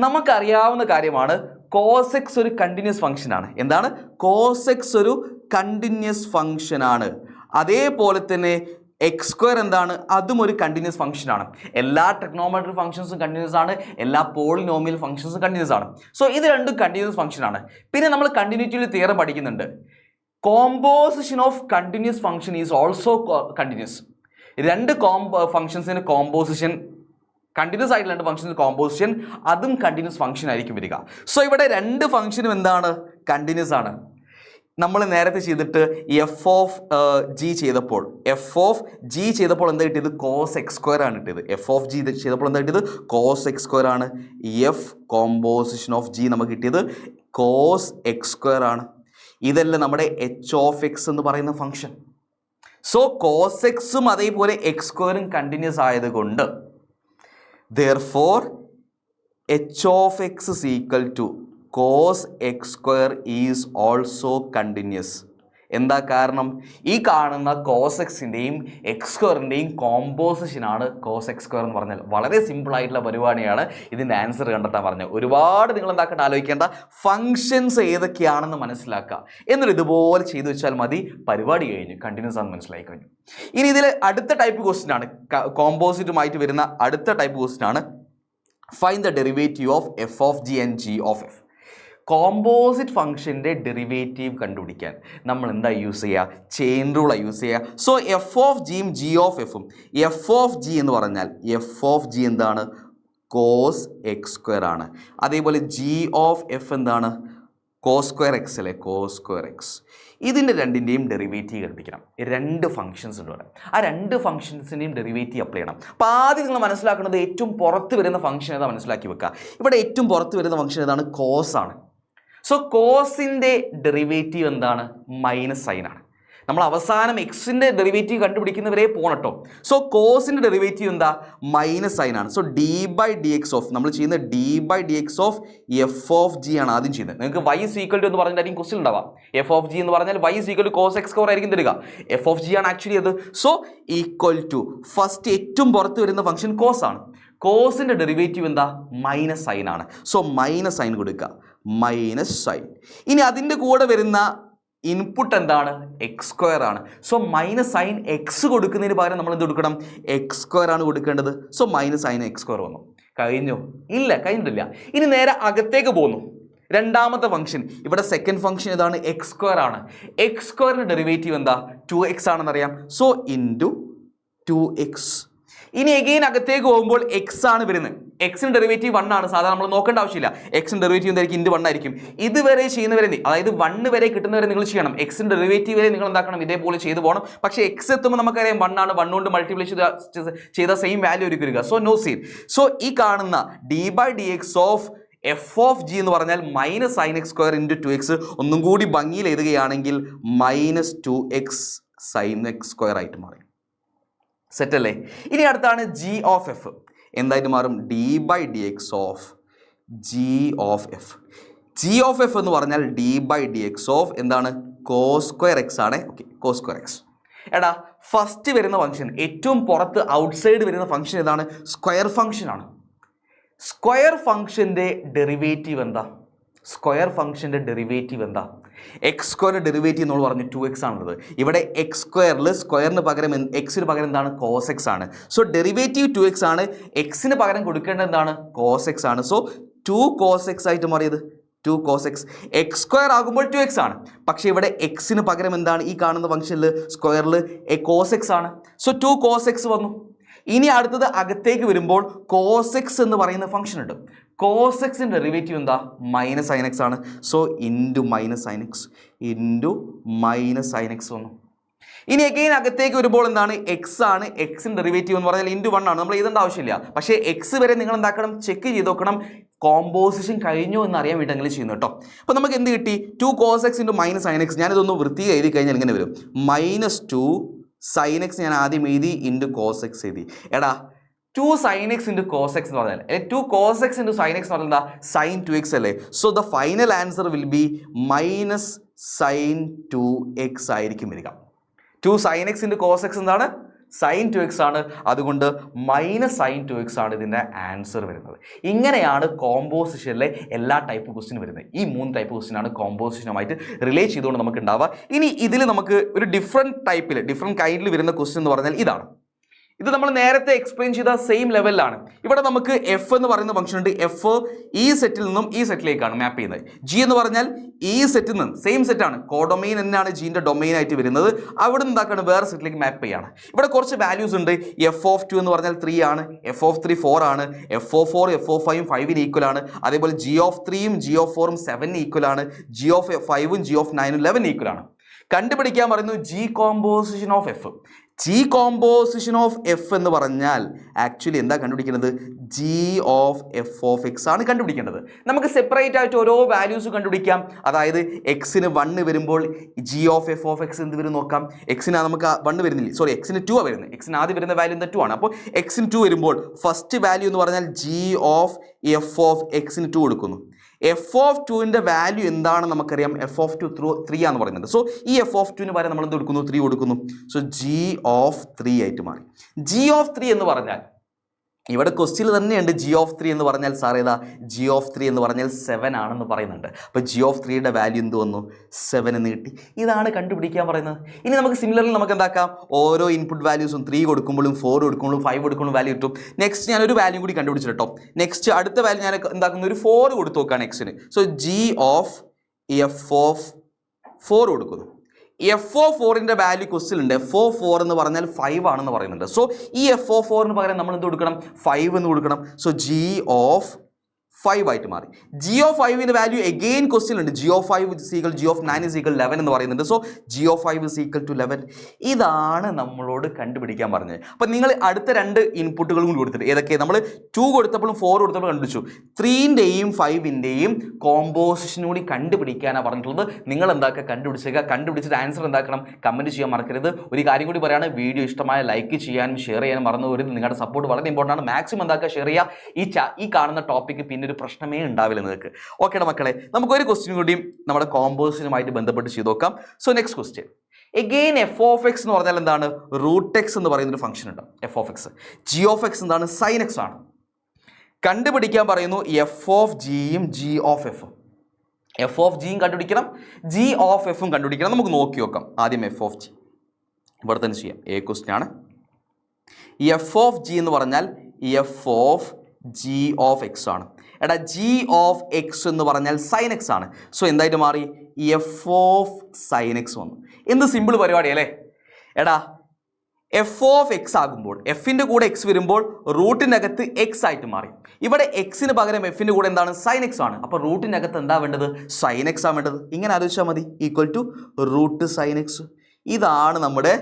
നമുക്കറിയാവുന്ന കാര്യമാണ് കോസ് എക്സ് ഒരു കണ്ടിന്യൂസ് ഫംഗ്ഷൻ ആണ്. എന്താണ്? കോസ് എക്സ് ഒരു കണ്ടിന്യൂസ് ഫംഗ്ഷൻ ആണ്. അതേപോലെ തന്നെ എക്സ് സ്ക്വയർ എന്താണ്? അതും ഒരു കണ്ടിന്യൂസ് ഫംഗ്ഷൻ ആണ്. എല്ലാ ട്രിഗ്നോമെട്രിക് ഫംഗ്ഷൻസും കണ്ടിന്യൂസ് ആണ്, എല്ലാ പോളിനോമിയൽ ഫംഗ്ഷൻസും കണ്ടിന്യൂസ് ആണ്. സോ ഇത് രണ്ടും കണ്ടിന്യൂസ് ഫംഗ്ഷൻ ആണ്. പിന്നെ നമ്മൾ കണ്ടിന്യൂറ്റിയിൽ തിയറം പഠിക്കുന്നുണ്ട്. Composition of continuous function is also continuous. രണ്ട് ഫംഗ്ഷൻസിന് കോമ്പോസിഷൻ, കണ്ടിന്യൂസ് ആയിട്ടുള്ള രണ്ട് ഫംഗ്ഷൻസിന് കോമ്പോസിഷൻ, അതും കണ്ടിന്യൂസ് ഫംഗ്ഷൻ ആയിരിക്കും വരിക. സോ ഇവിടെ രണ്ട് ഫംഗ്ഷനും എന്താണ്? കണ്ടിന്യൂസ് ആണ്. നമ്മൾ നേരത്തെ ചെയ്തിട്ട് എഫ് ഓഫ് ജി ചെയ്തപ്പോൾ എന്താ കിട്ടിയത്? കോസ് എക്സ് സ്ക്വയർ ആണ് കിട്ടിയത്. എഫ് ഓഫ് ജി ചെയ്തപ്പോൾ എന്താ കിട്ടിയത്? കോസ് എക്സ് സ്ക്വയർ ആണ്. എഫ് കോമ്പോസിഷൻ ഓഫ് ജി നമുക്ക് കിട്ടിയത് കോസ് എക്സ് സ്ക്വയർ ആണ്. ഇതല്ല നമ്മുടെ എച്ച് ഓഫ് എക്സ് എന്ന് പറയുന്ന ഫംഗ്ഷൻ. സോ കോസ് എക്സും അതേപോലെ എക്സ് സ്ക്വയറും കണ്ടിന്യൂസ് ആയതുകൊണ്ട് therefore h of x is equal to cos x square is also continuous. എന്താ കാരണം? ഈ കാണുന്ന കോസ് എക്സിൻ്റെയും എക്സ് സ്ക്വയറിൻ്റെയും കോമ്പോസിഷനാണ് കോസ് എക്സ് സ്ക്വയർ എന്ന് പറഞ്ഞാൽ. വളരെ സിമ്പിൾ ആയിട്ടുള്ള പരിപാടിയാണ്. ഇതിൻ്റെ ആൻസർ കണ്ടെത്താൻ പറഞ്ഞത്. ഒരുപാട് നിങ്ങൾ എന്താക്കേണ്ട, ആലോചിക്കേണ്ട, ഫങ്ഷൻസ് ഏതൊക്കെയാണെന്ന് മനസ്സിലാക്കുക. എന്നിട്ട് ഇതുപോലെ ചെയ്തു വെച്ചാൽ മതി, പരിപാടി കഴിഞ്ഞു, കണ്ടിന്യൂസ് ആണെന്ന് മനസ്സിലാക്കി കഴിഞ്ഞു. ഇനി ഇതിൽ അടുത്ത ടൈപ്പ് ക്വസ്റ്റ്യൻ ആണ്, കോമ്പോസിറ്റുമായിട്ട് വരുന്ന അടുത്ത ടൈപ്പ് ക്വസ്റ്റ്യൻ ആണ് find the derivative of F of g and g of f. Composite ഫംഗ്ഷൻ്റെ ഡെറിവേറ്റീവ് കണ്ടുപിടിക്കാൻ നമ്മൾ എന്താ യൂസ് ചെയ്യുക? ചെയിൻ റൂളാണ് യൂസ് ചെയ്യുക. സോ എഫ് ഓഫ് ജിയും ജി ഓഫ് എഫും, എഫ് ഓഫ് ജി എന്ന് പറഞ്ഞാൽ എഫ് ഓഫ് ജി എന്താണ്? കോസ് എക്സ് സ്ക്വയർ ആണ്. അതേപോലെ ജി ഓഫ് എഫ് എന്താണ്? കോസ് സ്ക്വയർ എക്സ് അല്ലേ, കോസ് സ്ക്വയർ എക്സ്. ഇതിൻ്റെ രണ്ടിൻ്റെയും ഡെറിവേറ്റീവ് കണ്ടുപിടിക്കണം. രണ്ട് ഫംഗ്ഷൻസ് ഉണ്ട് ഇവിടെ. ആ രണ്ട് ഫംഗ്ഷൻസിൻ്റെയും ഡെറിവേറ്റീവ് അപ്ലൈ ചെയ്യണം. അപ്പോൾ ആദ്യം നിങ്ങൾ മനസ്സിലാക്കുന്നത് ഏറ്റവും പുറത്ത് വരുന്ന ഫംഗ്ഷൻ ഏതാ മനസ്സിലാക്കി വെക്കുക. ഇവിടെ ഏറ്റവും പുറത്ത് വരുന്ന ഫംഗ്ഷൻ ഏതാണ്? കോസ് ആണ്. സോ കോസിൻ്റെ ഡെറിവേറ്റീവ് എന്താണ്? മൈനസ് സൈൻ ആണ്. നമ്മൾ അവസാനം എക്സിൻ്റെ ഡെറിവേറ്റീവ് കണ്ടുപിടിക്കുന്നവരെ പോകണം കേട്ടോ. സോ കോസിൻ്റെ ഡെറിവേറ്റീവ് എന്താ? മൈനസ് സൈൻ ആണ്. So D by D X of, നമ്മൾ ചെയ്യുന്നത് D by D X of F of G ആണ് ആദ്യം ചെയ്യുന്നത്. നിങ്ങൾക്ക് വൈ ഈസ് ഈക്വൽ ടു എന്ന് പറഞ്ഞിട്ടായിരിക്കും ക്വസ്റ്റ്യൻ ഉണ്ടാവാം. എഫ് ഓഫ് ജി എന്ന് പറഞ്ഞാൽ Y is equal to cos X square ആയിരിക്കും തരിക. എഫ് ഓഫ് ജി ആണ് ആക്ച്വലി അത്. സോ ഈക്വൽ ടു ഫസ്റ്റ് ഏറ്റവും പുറത്ത് വരുന്ന ഫംഗ്ഷൻ കോസ് ആണ്. കോസിൻ്റെ ഡെറിവേറ്റീവ് എന്താ? മൈനസ് സൈൻ ആണ്. സോ മൈനസ് സൈൻ കൊടുക്കുക, മൈനസ് സൈൻ. ഇനി അതിൻ്റെ കൂടെ വരുന്ന ഇൻപുട്ട് എന്താണ്? എക്സ് സ്ക്വയർ ആണ്. സോ മൈനസ് സൈൻ എക്സ് കൊടുക്കുന്നതിന് പകരം നമ്മൾ എന്ത് കൊടുക്കണം? എക്സ് സ്ക്വയർ ആണ് കൊടുക്കേണ്ടത്. So minus sine X square വന്നു. കഴിഞ്ഞു? ഇല്ല, കഴിഞ്ഞിട്ടില്ല. ഇനി നേരെ അകത്തേക്ക് പോകുന്നു. രണ്ടാമത്തെ ഫംഗ്ഷൻ, ഇവിടെ സെക്കൻഡ് ഫംഗ്ഷൻ ഏതാണ്? എക്സ് സ്ക്വയർ ആണ്. എക്സ് സ്ക്വയറിൻ്റെ ഡെറിവേറ്റീവ് എന്താ? 2x ആണെന്നറിയാം. So into 2x. ഇനി എഗെയിൻ അകത്തേക്ക് പോകുമ്പോൾ എക്സ് ആണ് വരുന്നത്. എക്സിന് ഡെറിവേറ്റീവ് 1 ആണ്. സാധാരണ നമ്മൾ നോക്കേണ്ട ആവശ്യമില്ല. എക്സിന് ഡെറിവേറ്റീവ് എന്തായിരിക്കും? ഇൻറ്റു 1 ആയിരിക്കും. ഇതുവരെ ചെയ്യുന്നവരെ, അതായത് 1 വരെ കിട്ടുന്നവരെ നിങ്ങൾ ചെയ്യണം. എക്സിന് ഡെറിവേറ്റീവ് വരെ നിങ്ങൾ എന്താക്കണം? ഇതേപോലെ ചെയ്തു പോകണം. പക്ഷേ എക്സ് എത്തുമ്പോൾ നമുക്കറിയാം 1 ആണ്. 1 കൊണ്ട് മൾട്ടിപ്ലൈ ചെയ്ത സെയിം വാല്യൂ ആയിരിക്കും വരിക. So no scene. സോ ഈ കാണുന്ന D by D X of F of G എന്ന് പറഞ്ഞാൽ minus sine X square into 2x. ഒന്നും കൂടി ഭംഗിയിൽ എഴുതുകയാണെങ്കിൽ minus 2x sign X square ആയിട്ട് മാറി. സെറ്റ് അല്ലേ? ഇനി അടുത്താണ് ജി ഓഫ് എഫ്. എന്തായിട്ട് മാറും? D by D X of G of F. G of F എന്ന് പറഞ്ഞാൽ D by D X of എന്താണ്? കോസ് സ്ക്വയർ എക്സ് ആണ്. Okay, cos square X. എടാ ഫസ്റ്റ് വരുന്ന ഫംഗ്ഷൻ, ഏറ്റവും പുറത്ത് ഔട്ട്സൈഡ് വരുന്ന ഫംഗ്ഷൻ ഏതാണ്? സ്ക്വയർ ഫംഗ്ഷൻ ആണ്. സ്ക്വയർ ഫംഗ്ഷൻ്റെ ഡെറിവേറ്റീവ് എന്താ? സ്ക്വയർ ഫംഗ്ഷൻ്റെ ഡെറിവേറ്റീവ് എന്താ? എക്സ് സ്ക്വയറിൻ്റെ ഡെറിവേറ്റീവ് നമ്മൾ പറഞ്ഞു 2x ആണുള്ളത്. ഇവിടെ എക്സ് സ്ക്വയറിൽ സ്ക്വയറിന് പകരം എക്സിന് പകരം എന്താണ്? കോസ് എക്സ് ആണ്. സോ ഡെറിവേറ്റീവ് 2x ആണ്. എക്സിന് പകരം കൊടുക്കേണ്ടത് എന്താണ്? കോസ് എക്സ് ആണ്. സോ 2 കോസ് എക്സ് ആയിട്ട് മാറിയത് 2 കോസ് എക്സ്. എക്സ് സ്ക്വയർ ആകുമ്പോൾ 2x ആണ്. പക്ഷേ ഇവിടെ എക്സിന് പകരം എന്താണ്? ഈ കാണുന്ന ഫംഗ്ഷനിൽ സ്ക്വയറിൽ കോസ് എക്സ് ആണ്. സോ 2 കോസ് എക്സ് വന്നു. ഇനി അടുത്തത് അകത്തേക്ക് വരുമ്പോൾ കോസ് എക്സ് എന്ന് പറയുന്ന ഫംഗ്ഷൻ ഉണ്ട്. കോസ് എക്സിൻ്റെ ഡെറിവേറ്റീവ് എന്താ? മൈനസ് സൈൻ എക്സ് ആണ്. So into minus sine X into minus sine X വന്നു. ഇനി അഗെയിൻ അകത്തേക്ക് വരുമ്പോൾ എന്താണ്? എക്സ് ആണ്. എക്സിൻ്റെ ഡെറിവേറ്റീവ് എന്ന് പറഞ്ഞാൽ ഇൻറ്റു 1 ആണ്. നമ്മൾ എഴുതേണ്ട ആവശ്യമില്ല. പക്ഷേ എക്സ് വരെ നിങ്ങൾ എന്താക്കണം? ചെക്ക് ചെയ്ത് നോക്കണം. കോമ്പോസിഷൻ കഴിഞ്ഞോ എന്ന് അറിയാൻ വേണ്ടി ചെയ്യുന്നു കേട്ടോ. അപ്പോൾ നമുക്ക് എന്ത് കിട്ടി? 2 cos X into minus sine X. ഞാനിതൊന്ന് വൃത്തി എഴുതി കഴിഞ്ഞാൽ ഇങ്ങനെ വരും. മൈനസ് 2 സൈൻ എക്സ് ഞാൻ ആദ്യം എഴുതി, ഇൻറ്റു കോസ് എക്സ് എഴുതി. എടാ 2 sine X into cos X എന്ന് പറഞ്ഞാൽ 2 cos X into sine X എന്ന് പറഞ്ഞാൽ എന്താ? സൈൻ 2x അല്ലേ. So the final answer will be minus sine 2x ആയിരിക്കും വരിക. 2 sine X into cos X എന്താണ്? സൈൻ 2x ആണ്. അതുകൊണ്ട് മൈനസ് സൈൻ 2x ആണ് ഇതിൻ്റെ ആൻസർ വരുന്നത്. ഇങ്ങനെയാണ് കോമ്പോസിഷനിലെ എല്ലാ ടൈപ്പ് ക്വസ്റ്റ്യൻ വരുന്നത്. ഈ 3 ടൈപ്പ് ക്വസ്റ്റ്യനാണ് കോമ്പോസിഷനുമായിട്ട് റിലേറ്റ് ചെയ്തുകൊണ്ട് നമുക്ക് ഉണ്ടാവുക. ഇനി ഇതിൽ നമുക്ക് ഒരു ഡിഫറെൻറ്റ് കൈൻഡിൽ വരുന്ന ക്വസ്റ്റ്യൻ എന്ന് പറഞ്ഞാൽ ഇതാണ്. ഇത് നമ്മൾ നേരത്തെ എക്സ്പ്ലെയിൻ ചെയ്ത സെയിം ലെവലിലാണ്. ഇവിടെ നമുക്ക് എഫ് എന്ന് പറയുന്ന ഫംഗ്ഷൻ ഉണ്ട്. എഫ് ഈ സെറ്റിൽ നിന്നും ഈ സെറ്റിലേക്കാണ് മാപ്പ് ചെയ്യുന്നത്. ജി എന്ന് പറഞ്ഞാൽ ഈ സെറ്റിൽ നിന്ന് സെയിം സെറ്റാണ്. കോഡൊമൈൻ എന്നാണ് ജീൻ്റെ ഡൊമൈൻ ആയിട്ട് വരുന്നത്. അവിടെ നിന്ന് എന്താക്കാണ്? വേറെ സെറ്റിലേക്ക് മാപ്പ് ചെയ്യാണ്. ഇവിടെ കുറച്ച് വാല്യൂസ് ഉണ്ട്. എഫ് ഓഫ് 2 എന്ന് പറഞ്ഞാൽ 3 ആണ്. എഫ് ഓഫ് 3 4 ആണ്. എഫ് ഓഫ് 4 എഫ് ഓഫ് 5 5ന് ഈക്വൽ ആണ്. അതേപോലെ ജി ഓഫ് 3യും ജി ഓഫ് 4ഉം 7ന് ഈക്വൽ ആണ്. ജി ഓഫ് 5ഉം ജി ഓഫ് 9ഉം 11ന് ഈക്വൽ ആണ്. കണ്ടുപിടിക്കാൻ പറയുന്നു g composition of F. G composition of F എന്ന് പറഞ്ഞാൽ ആക്ച്വലി എന്താ കണ്ടുപിടിക്കുന്നത്? G of F of X ആണ് കണ്ടുപിടിക്കേണ്ടത്. നമുക്ക് സെപ്പറേറ്റ് ആയിട്ട് ഓരോ വാല്യൂസ് കണ്ടുപിടിക്കാം. അതായത് എക്സിന് 1 വരുമ്പോൾ G of F of X എന്ത് വരും നോക്കാം. എക്സിന് നമുക്ക് 1 വരുന്നില്ല, സോറി എക്സിന് 2 വരുന്നത്. എക്സിന് ആദ്യം വരുന്ന വാല്യൂ എന്താ? 2 ആണ്. അപ്പോൾ എക്സിന് 2 വരുമ്പോൾ ഫസ്റ്റ് വാല്യൂ എന്ന് പറഞ്ഞാൽ ജി ഓഫ് എഫ് ഓഫ് എക്സിന് 2 കൊടുക്കുന്നു. എഫ് ഓഫ് 2ൻ്റെ വാല്യൂ എന്താണെന്ന് നമുക്കറിയാം. എഫ് ഓഫ് 2 3 ആണെന്ന് പറയുന്നത്. സോ ഈ എഫ് ഓഫ് 2ന് വരെ നമ്മൾ എന്ത് കൊടുക്കുന്നു? 3 കൊടുക്കുന്നു. സോ ജി ഓഫ് 3 ആയിട്ട് മാറി. ജി ഓഫ് 3 എന്ന് പറഞ്ഞാൽ ഇവിടെ ക്വസ്റ്റ്യൻ തന്നെയുണ്ട് ജി ഓഫ് 3 എന്ന് പറഞ്ഞാൽ സാർ ഏതാ? ജി ഓഫ് 3 എന്ന് പറഞ്ഞാൽ 7 ആണെന്ന് പറയുന്നുണ്ട്. അപ്പോൾ ജി ഓഫ് 3യുടെ വാല്യൂ എന്ത് വന്നു? 7 എന്ന് കിട്ടി. ഇതാണ് കണ്ടുപിടിക്കാൻ പറയുന്നത്. ഇനി നമുക്ക് സിമിലർലി നമുക്ക് എന്താക്കാം? ഓരോ ഇൻപുട്ട് വാല്യൂസും 3 കൊടുക്കുമ്പോഴും 4 കൊടുക്കുമ്പോഴും 5 കൊടുക്കുമ്പോഴും വാല്യൂ കിട്ടും. നെക്സ്റ്റ് ഞാനൊരു വാല്യൂ കൂടി കണ്ടുപിടിച്ചു കേട്ടോ. നെക്സ്റ്റ് അടുത്ത വാല്യൂ ഞാൻ എന്താക്കുന്നു? ഒരു 4 കൊടുത്തു നോക്കാം എക്സിന്. So g of F of 4 കൊടുക്കുന്നു. F04ന്റെ വാല്യൂ ക്വസ്റ്റ്യൻ ഉണ്ട്. F04 എന്ന് പറഞ്ഞാൽ 5 ആണെന്ന് പറയുന്നുണ്ട്. സോ ഈ F04ന് പകരം നമ്മൾ എന്ത് കൊടുക്കണം? 5 എന്ന് കൊടുക്കണം. സോ G of 5 ആയിട്ട് മാറി. G of 5ന്റെ വാല്യൂ അഗെയിൻ ക്വസ്റ്റ്യൻ ഉണ്ട്. G of 5 is equal, G of 9 is equal 11 എന്ന് പറയുന്നുണ്ട്. So G of 5 is equal to 11. ഇതാണ് നമ്മളോട് കണ്ടുപിടിക്കാൻ പറഞ്ഞത്. അപ്പം നിങ്ങൾ അടുത്ത രണ്ട് ഇൻപുട്ടുകളും കൂടി കൊടുത്തിട്ട് ഏതൊക്കെ നമ്മൾ 2 കൊടുത്തപ്പോഴും 4 കൊടുത്തപ്പോഴും കണ്ടുപിടിച്ചു. 3ന്റെയും 5ന്റെയും കോമ്പോസിഷൻ കൂടി കണ്ടുപിടിക്കാനാണ് പറഞ്ഞിട്ടുള്ളത്. നിങ്ങൾ എന്താക്കുക? കണ്ടുപിടിച്ചേക്കുക. കണ്ടുപിടിച്ചിട്ട് ആൻസർ എന്താക്കണം? കമൻറ്റ് ചെയ്യാൻ മറക്കരുത്. ഒരു കാര്യം കൂടി പറയുകയാണ്, വീഡിയോ ഇഷ്ടമായ ലൈക്ക് ചെയ്യാനും ഷെയർ ചെയ്യാനും മറന്നു പോകരുത്. നിങ്ങളുടെ സപ്പോർട്ട് വളരെ ഇമ്പോർട്ടൻ്റ് ആണ്. മാക്സിമം എന്താക്കുക? ഷെയർ ചെയ്യുക. ഈ കാണുന്ന ടോപ്പിക്ക് പിന്നെ ഒരു പ്രശ്നമേ ഉണ്ടാവില്ല നിങ്ങൾക്ക്. ഓക്കേടാ മക്കളെ, നമുക്കൊരു ക്വസ്റ്റ്യൻ കൂടിയും നമ്മുടെ കോമ്പോസിഷനുമായിട്ട് ബന്ധപ്പെട്ട് ചെയ്ത് നോക്കാം. So next question, again F of X എന്ന് പറഞ്ഞാൽ എന്താണ്? റൂട്ട് എക്സ് എന്ന് പറയുന്നൊരു ഫംഗ്ഷൻ ഉണ്ട്. F of X. G of X എന്താണ്? സൈൻ എക്സ് ആണ്. കണ്ടുപിടിക്കാൻ പറയുന്നു എഫ് ഓഫ് ജിയും ജി ഓഫ് എഫും. എഫ് ഓഫ് ജിയും കണ്ടുപിടിക്കണം, ജി ഓഫ് എഫും കണ്ടുപിടിക്കണം. നമുക്ക് നോക്കി നോക്കാം. ആദ്യം എഫ് ഓഫ് ജി ഇവിടെ തന്നെ ചെയ്യാം. എ ക്വസ്റ്റ്യൻ ആണ്. എഫ് ഓഫ് ജി എന്ന് പറഞ്ഞാൽ f of G of X ആണ്. എടാ ജി ഓഫ് എക്സ് എന്ന് പറഞ്ഞാൽ സൈൻ എക്സ് ആണ്. സോ എന്തായിട്ട് മാറി? എഫ് ഓഫ് സൈൻ എക്സ് വന്നു. എന്ത് സിമ്പിൾ പരിപാടി അല്ലേ? എടാ എഫ് ഓഫ് എക്സ് ആകുമ്പോൾ എഫിൻ്റെ കൂടെ എക്സ് വരുമ്പോൾ റൂട്ടിനകത്ത് എക്സ് ആയിട്ട് മാറി. ഇവിടെ എക്സിന് പകരം എഫിൻ്റെ കൂടെ എന്താണ്? സൈൻ എക്സ് ആണ്. അപ്പോൾ റൂട്ടിനകത്ത് എന്താ വേണ്ടത്? സൈൻ എക്സ് ആണ് വേണ്ടത്. ഇങ്ങനെ ആലോചിച്ചാൽ മതി. Equal to root sine X. ഇതാണ് നമ്മുടെ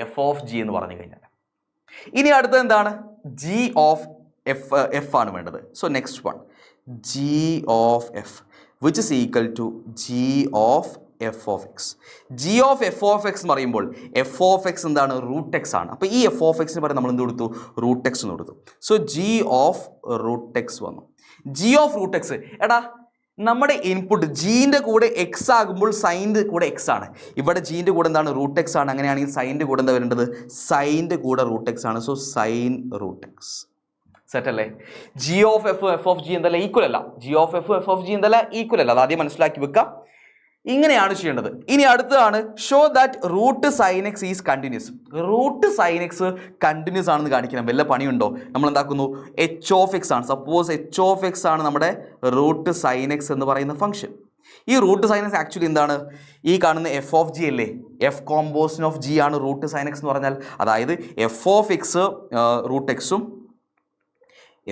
എഫ് ഓഫ് ജി എന്ന് പറഞ്ഞു കഴിഞ്ഞാൽ. ഇനി അടുത്തത് എന്താണ്? ജി ഓഫ് എഫ് ആണ് വേണ്ടത്. So next one, G of F which is equal to G of F of X. G of F of X എന്ന് പറയുമ്പോൾ എഫ് ഓഫ് എക്സ് എന്താണ്? റൂട്ട് എക്സ് ആണ്. അപ്പോൾ ഈ എഫ് ഓഫ് എക്സിന് പറയുന്നത് നമ്മൾ എന്ത് കൊടുത്തു? റൂട്ട് എക്സ് എന്ന് കൊടുത്തു. So g of root X വന്നു. G of root x. എടാ നമ്മുടെ ഇൻപുട്ട് ജീൻ്റെ കൂടെ എക്സ് ആകുമ്പോൾ സൈൻ്റെ കൂടെ എക്സ് ആണ്. ഇവിടെ ജീൻ്റെ കൂടെ എന്താണ്? റൂട്ട് എക്സ് ആണ്. അങ്ങനെയാണെങ്കിൽ സൈൻ്റെ കൂടെ എന്താ വരേണ്ടത്? സൈൻ്റെ കൂടെ റൂട്ട് എക്സ് ആണ്. So sine root x. Set അല്ലേ? G of F F of g എന്തല്ല ഈക്വൽ അല്ല. G of F F of g എന്തല്ല ഈക്വൽ അല്ല. അത് ആദ്യം മനസ്സിലാക്കി വെക്കാം. ഇങ്ങനെയാണ് ചെയ്യേണ്ടത്. ഇനി അടുത്തതാണ് show that root sine x is continuous. Root sine x continuous ആണെന്ന് കാണിക്കണം. വല്ല പണിയുണ്ടോ? നമ്മൾ എന്താക്കുന്നു? എച്ച് ഓഫ് എക്സ് ആണ്. സപ്പോസ് എച്ച് ഓഫ് എക്സ് ആണ് നമ്മുടെ റൂട്ട് സൈൻ എക്സ് എന്ന് പറയുന്ന ഫംഗ്ഷൻ. ഈ റൂട്ട് സൈൻ എക്സ് ആക്ച്വലി എന്താണ്? ഈ കാണുന്ന എഫ് ഓഫ് ജി അല്ലേ? എഫ് കോമ്പോസിഷൻ ഓഫ് ജി ആണ് റൂട്ട് സൈൻ എക്സ് എന്ന് പറഞ്ഞാൽ. അതായത് എഫ് ഓഫ് എക്സ് റൂട്ട് എക്സും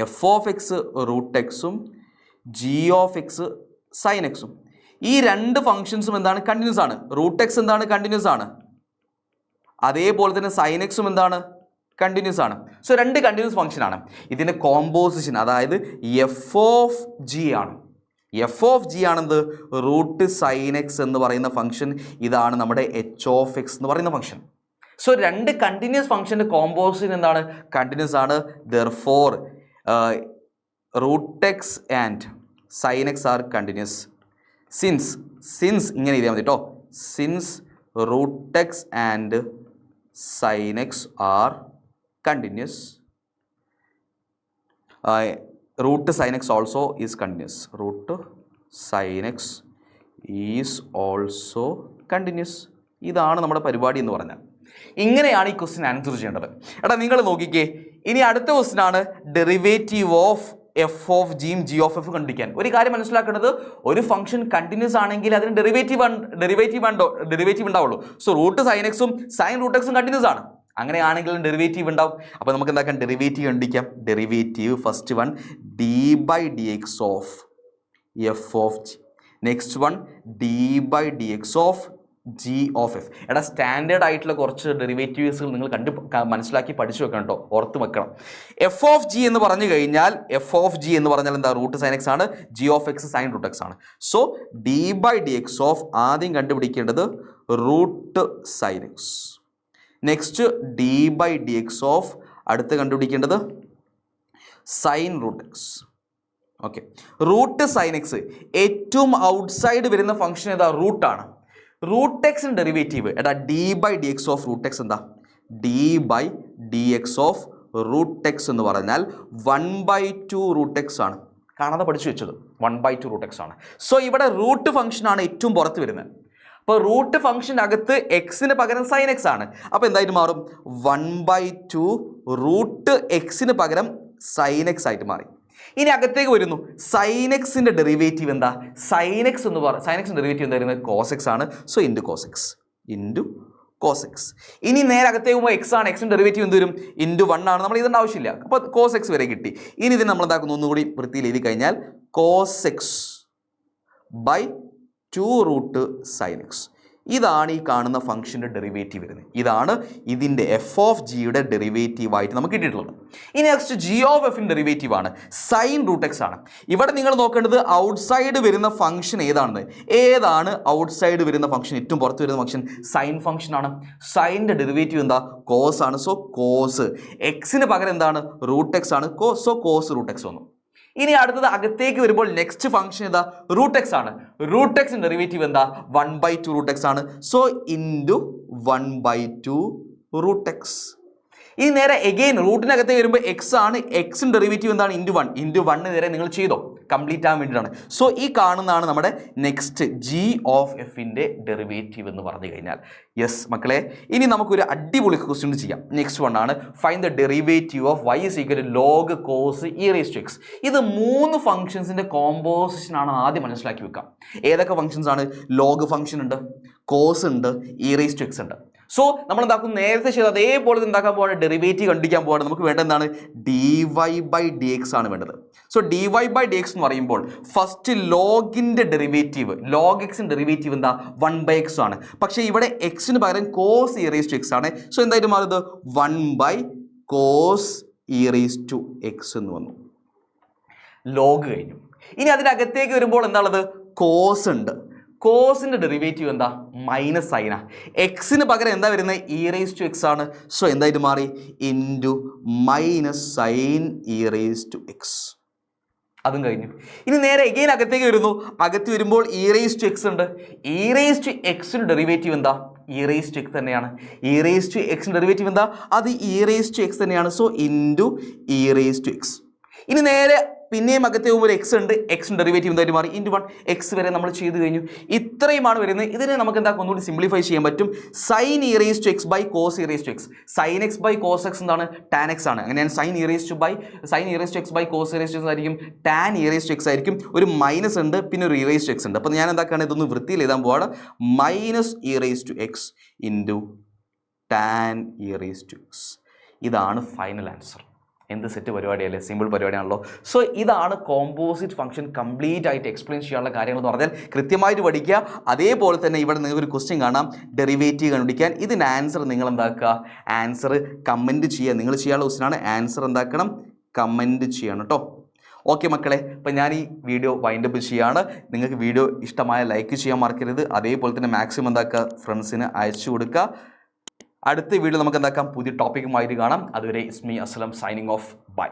എഫ് ഓഫ് എക്സ് റൂട്ട് എക്സും ജി ഓഫ് എക്സ് സൈൻ എക്സും, ഈ രണ്ട് ഫംഗ്ഷൻസും എന്താണ്? കണ്ടിന്യൂസ് ആണ്. റൂട്ട് എക്സ് എന്താണ്? കണ്ടിന്യൂസ് ആണ്. അതേപോലെ തന്നെ സൈൻ എക്സും എന്താണ്? കണ്ടിന്യൂസ് ആണ്. സോ രണ്ട് കണ്ടിന്യൂസ് ഫംഗ്ഷൻ ആണ്. ഇതിൻ്റെ കോമ്പോസിഷൻ അതായത് എഫ് ഓഫ് ജി ആണ്. എഫ് ഓഫ് ജി ആണെന്ത്? റൂട്ട് സൈൻ എക്സ് എന്ന് പറയുന്ന ഫംഗ്ഷൻ. ഇതാണ് നമ്മുടെ എച്ച് ഓഫ് എക്സ് എന്ന് പറയുന്ന ഫംഗ്ഷൻ. സോ രണ്ട് കണ്ടിന്യൂസ് ഫംഗ്ഷൻ്റെ കോമ്പോസിഷൻ എന്താണ്? കണ്ടിന്യൂസ് ആണ്. Therefore root x and sin x are continuous. Since ഇങ്ങനെ എഴുതിയാൽ മതി കേട്ടോ. Since root x and sin x are continuous, root sin x also is continuous. Root sin x is also continuous. ഇതാണ് നമ്മുടെ പരിപാടി എന്ന് പറഞ്ഞാൽ. ഇങ്ങനെയാണ് ഈ ക്വസ്റ്റ്യൻ ആൻസർ ചെയ്യേണ്ടത്. എടാ നിങ്ങൾ നോക്കിക്കേ, ഇനി അടുത്ത ക്വസ്റ്റ്യൻ ആണ് ഡെറിവേറ്റീവ് ഓഫ് എഫ് ഓഫ് ജിയും ജി ഓഫ് എഫ് കണ്ടുപിടിക്കാൻ. ഒരു കാര്യം മനസ്സിലാക്കേണ്ടത്, ഒരു ഫംഗ്ഷൻ കണ്ടിന്യൂസ് ആണെങ്കിൽ അതിന് ഡെറിവേറ്റീവ് ഉണ്ടാവുള്ളൂ. സോ റൂട്ട് സൈൻ എക്സും സൈൻ റൂട്ട് എക്സും കണ്ടിന്യൂസ് ആണ്. അങ്ങനെയാണെങ്കിലും ഡെറിവേറ്റീവ് ഉണ്ടാവും. അപ്പോൾ നമുക്ക് എന്താക്കാം? ഡെറിവേറ്റീവ് കണ്ടുപിടിക്കാം. Derivative first one D by D X of F of G. Next one D by D X of G of F. എടാ സ്റ്റാൻഡേർഡ് ആയിട്ടുള്ള കുറച്ച് ഡെറിവേറ്റീവ്സുകൾ നിങ്ങൾ മനസ്സിലാക്കി പഠിച്ചു വെക്കണം കേട്ടോ, ഓർത്ത് വെക്കണം. എഫ് ഓഫ് ജി എന്ന് പറഞ്ഞു കഴിഞ്ഞാൽ എന്താ? റൂട്ട് സൈൻ എക്സ് ആണ്. G of x sine root X ആണ്. So D by D X of ആദ്യം കണ്ടുപിടിക്കേണ്ടത് root sine x. Next d by D X of അടുത്ത് കണ്ടുപിടിക്കേണ്ടത് sine root x. Okay, root sine x ഏറ്റവും outside വരുന്ന function ഏതാ? റൂട്ടാണ്. റൂട്ട് എക്സിന് ഡെറിവേറ്റീവ് എടാ d by D X of root x എന്താ? D by D X of root x എന്ന് പറഞ്ഞാൽ 1/2 റൂട്ട് എക്സ് ആണ്. കാണാതെ പഠിച്ചു വെച്ചത് 1/2 റൂട്ട് എക്സ് ആണ്. സോ ഇവിടെ റൂട്ട് ഫംഗ്ഷനാണ് ഏറ്റവും പുറത്ത് വരുന്നത്. അപ്പോൾ റൂട്ട് ഫംഗ്ഷൻ അകത്ത് എക്സിന് പകരം സൈൻ എക്സ് ആണ്. അപ്പോൾ എന്തായിട്ട് മാറും? 1/2 റൂട്ട് എക്സിന് പകരം സൈൻ എക്സ് ആയിട്ട് മാറി. ഇനി അകത്തേക്ക് വരുന്നു. സൈൻ എക്സിൻ്റെ ഡെറിവേറ്റീവ് എന്താ? സൈൻ എക്സിൻ്റെ ഡെറിവേറ്റീവ് എന്തായിരുന്നത്? കോസ് എക്സ് ആണ്. So into cos X. Into cos X. ഇനി നേരെ അകത്തേക്ക് പോകുമ്പോൾ എക്സ് ആണ്, എക്സിൻ്റെ ഡെറിവേറ്റീവ് എന്ത് വരും? ഇൻറ്റു 1 ആണ്. നമ്മൾ ഇതിൻ്റെ ആവശ്യമില്ല. അപ്പോൾ കോസ് എക്സ് വരെ കിട്ടി. ഇനി ഇതിന് നമ്മൾ എന്താക്കുന്നു? ഒന്നുകൂടി വൃത്തിയിൽ എഴുതി കഴിഞ്ഞാൽ cos X by 2 sine X. ഇതാണ് ഈ കാണുന്ന ഫംഗ്ഷൻ്റെ ഡെറിവേറ്റീവ് വരുന്നത്. ഇതാണ് ഇതിൻ്റെ എഫ് ഓഫ് ജിയുടെ ഡെറിവേറ്റീവായിട്ട് നമുക്ക് കിട്ടിയിട്ടുള്ളത്. ഇനി നെക്സ്റ്റ് ജി ഓഫ് എഫിൻ്റെ ഡെറിവേറ്റീവ് ആണ് സൈൻ റൂട്ട് എക്സ് ആണ്. ഇവിടെ നിങ്ങൾ നോക്കേണ്ടത് ഔട്ട്സൈഡ് വരുന്ന ഫംഗ്ഷൻ ഏതാണെന്ന്. ഏതാണ് ഔട്ട്സൈഡ് വരുന്ന ഫംഗ്ഷൻ? ഏറ്റവും പുറത്ത് വരുന്ന ഫംഗ്ഷൻ സൈൻ ഫംഗ്ഷൻ ആണ്. സൈനിൻ്റെ ഡെറിവേറ്റീവ് എന്താ? കോസ് ആണ്. സോ കോസ് എക്സിന് പകരം എന്താണ്? റൂട്ട് എക്സ് ആണ്. സോ കോസ് റൂട്ട് എക്സ് വന്നു. ഇനി അടുത്തത് അകത്തേക്ക് വരുമ്പോൾ നെക്സ്റ്റ് ഫംഗ്ഷൻ എന്താ? റൂട്ട് എക്സ് ആണ്. റൂട്ട് എക്സിൻ്റെ ഡെറിവേറ്റീവ് എന്താ? 1/2 റൂട്ട് എക്സ് ആണ്. So into 1/2 root X. ഇനി നേരെ എഗെയിൻ റൂട്ടിനകത്തേക്ക് വരുമ്പോൾ എക്സ് ആണ്. എക്സിൻ്റെ ഡെറിവേറ്റീവ് എന്താണ്? ഇൻറ്റു 1. ഇൻറ്റു 1 നേരെ നിങ്ങൾ ചെയ്തോ, കംപ്ലീറ്റ് ആകാൻ വേണ്ടിയിട്ടാണ്. സോ ഈ കാണുന്നതാണ് നമ്മുടെ നെക്സ്റ്റ് ജി ഓഫ് എഫിൻ്റെ ഡെറിവേറ്റീവ് എന്ന് പറഞ്ഞു കഴിഞ്ഞാൽ. യെസ് മക്കളെ, ഇനി നമുക്കൊരു അടിപൊളി ക്വസ്റ്റ്യൻ ചെയ്യാം. നെക്സ്റ്റ് വൺ ആണ് find the derivative of y is equal to log cos e raised to x. ഇത് 3 ഫംഗ്ഷൻസിൻ്റെ കോമ്പോസിഷൻ ആണ്. ആദ്യം മനസ്സിലാക്കി വെക്കാം. ഏതൊക്കെ ഫംഗ്ഷൻസ് ആണ്? ലോഗ് ഫംഗ്ഷൻ ഉണ്ട്, കോസ് ഉണ്ട്, e raised to x ഉണ്ട്. സോ നമ്മൾ എന്താക്കും? നേരത്തെ ചെയ്ത് അതേപോലെ എന്താക്കാൻ പോവാണ്? ഡെറിവേറ്റീവ് കണ്ടുപിടിക്കാൻ പോവാണ്. നമുക്ക് വേണ്ടത് എന്താണ്? dy/dx ആണ് വേണ്ടത്. സോ dy/dx എന്ന് പറയുമ്പോൾ ഫസ്റ്റ് ലോഗിൻ്റെ ഡെറിവേറ്റീവ്, ലോഗ് എക്സിൻ്റെ ഡെറിവേറ്റീവ് എന്താ? 1/x ആണ്. പക്ഷേ ഇവിടെ എക്സിന് പകരം cos e raised to x ആണ്. സോ എന്തായിട്ട് മാറുന്നത്? 1/cos e raised to x എന്ന് വന്നു. ലോഗ് കഴിഞ്ഞു. ഇനി അതിനകത്തേക്ക് വരുമ്പോൾ എന്താണുള്ളത്? കോസ് ഉണ്ട്. കോസിൻ്റെ ഡെറിവേറ്റീവ് എന്താ? മൈനസ് സൈനാ. എക്സിന് പകരം എന്താ വരുന്നത്? e raised to x ആണ്. സോ എന്തായിട്ട് മാറി? Into minus sign e raised to x. അതും കഴിഞ്ഞു. ഇനി നേരെ എഗെയിൻ അകത്തേക്ക് വരുന്നു. അകത്ത് വരുമ്പോൾ e raised to x ഉണ്ട്. e raised to x derivative എന്താ? e raised to x തന്നെയാണ്. e raised to x derivative എന്താ? അത് e raised to x തന്നെയാണ്. So into e raised to x. ഇനി നേരെ പിന്നെയും അകത്തെ പോകുമ്പോൾ എക്സ് ഉണ്ട്. എക്സിൻ്റെ ഡെറിവേറ്റീവ് എന്തായിട്ട് മാറി? ഇൻറ്റു 1. എക്സ് വരെ നമ്മൾ ചെയ്ത് കഴിഞ്ഞു. ഇത്രയുമാണ് വരുന്നത്. ഇതിനെ നമുക്ക് എന്താ ഒന്നുകൂടി സിംപ്ലിഫൈ ചെയ്യാൻ പറ്റും. Sine e raised to x by cos e raised to x. Sine X by cos X എന്താണ്? ടാൻ എക്സ് ആണ്. അങ്ങനെയാണ് sine e raised to x by cos e raised to x ആയിരിക്കും. Tan e raised to x ആയിരിക്കും. ഒരു minus ഉണ്ട്, പിന്നെ ഒരു e raised to x ഉണ്ട്. അപ്പോൾ ഞാൻ എന്താക്കാണ്? ഇതൊന്ന് വൃത്തിയിൽ എഴുതാൻ പോവാണ്. Minus e raised to x into tan e raised to x. ഇതാണ് ഫൈനൽ ആൻസർ. എന്ത് സെറ്റ് പരിപാടിയല്ലേ? സിമ്പിൾ പരിപാടിയാണല്ലോ. സോ ഇതാണ് കോമ്പോസിറ്റ് ഫംഗ്ഷൻ കംപ്ലീറ്റ് ആയിട്ട് എക്സ്പ്ലെയിൻ ചെയ്യാനുള്ള കാര്യങ്ങൾ എന്ന് പറഞ്ഞാൽ കൃത്യമായിട്ട് പഠിക്കുക. അതേപോലെ തന്നെ ഇവിടെ നിങ്ങൾക്കൊരു ക്വസ്റ്റ്യൻ കാണാം, ഡെറിവേറ്റീവ് കണ്ടുപിടിക്കാൻ. ഇതിന് ആൻസർ നിങ്ങൾ എന്താക്കുക? ആൻസർ കമൻറ്റ് ചെയ്യുക. നിങ്ങൾ ചെയ്യാനുള്ള ക്വസ്റ്റ്യനാണ്. ആൻസർ എന്താക്കണം? കമൻറ്റ് ചെയ്യണം കേട്ടോ. ഓക്കെ മക്കളെ, അപ്പം ഞാൻ ഈ വീഡിയോ വൈൻഡപ്പ് ചെയ്യുകയാണ്. നിങ്ങൾക്ക് വീഡിയോ ഇഷ്ടമായ ലൈക്ക് ചെയ്യാൻ മറക്കരുത്. അതേപോലെ തന്നെ മാക്സിമം എന്താക്കുക? ഫ്രണ്ട്സിന് അയച്ചു കൊടുക്കുക. അടുത്ത വീഡിയോ നമുക്ക് എന്താക്കാം? പുതിയ ടോപ്പിക്കുമായിട്ട് കാണാം. അതുവരെ ഇസ്മി അസ്ലം സൈനിങ് ഓഫ്. ബൈ.